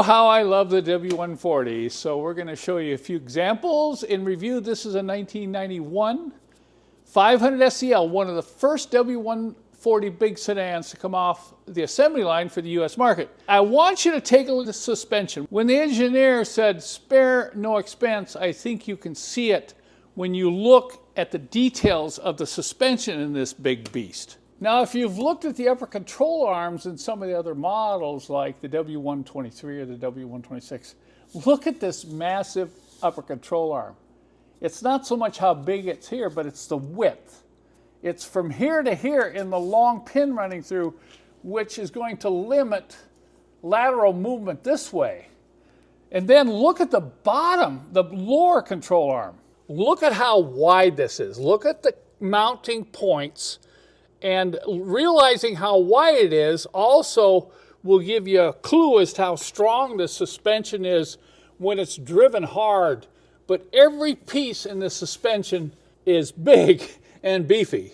know how I love the W140, so we're going to show you a few examples. In review, this is a 1991 500 SEL, one of the first W140 big sedans to come off the assembly line for the US market. I want you to take a look at the suspension. When the engineer said spare no expense, I think you can see it when you look at the details of the suspension in this big beast. Now, if you've looked at the upper control arms in some of the other models like the W123 or the W126, look at this massive upper control arm. It's not so much how big it's here, but it's the width. It's from here to here in the long pin running through, which is going to limit lateral movement this way. And then look at the bottom, the lower control arm. Look at how wide this is. Look at the mounting points. And realizing how wide it is also will give you a clue as to how strong the suspension is when it's driven hard. But every piece in the suspension is big and beefy.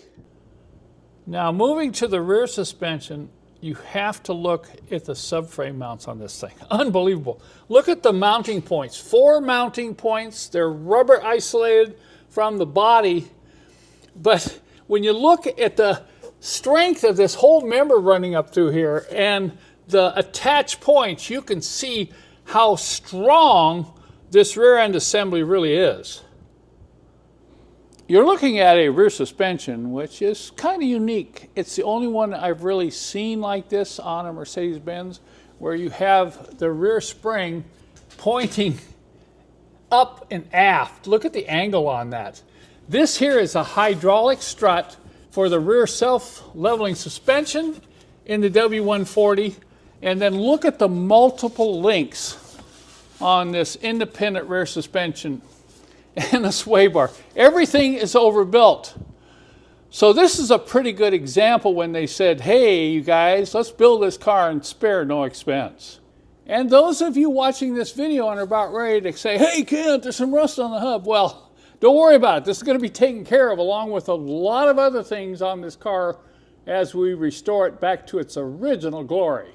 Now, moving to the rear suspension, you have to look at the subframe mounts on this thing. Unbelievable. Look at the mounting points. 4 mounting points. They're rubber isolated from the body. But when you look at the strength of this whole member running up through here and the attached points, you can see how strong this rear end assembly really is. You're looking at a rear suspension which is kind of unique. It's the only one I've really seen like this on a Mercedes-Benz, where you have the rear spring pointing up and aft. Look at the angle on that. This here is a hydraulic strut for the rear self-leveling suspension in the W140, and then look at the multiple links on this independent rear suspension and the sway bar. Everything is overbuilt. So this is a pretty good example when they said, hey, you guys, let's build this car and spare no expense. And those of you watching this video and are about ready to say, hey, Kent, there's some rust on the hub. Well, don't worry about it. This is going to be taken care of along with a lot of other things on this car as we restore it back to its original glory.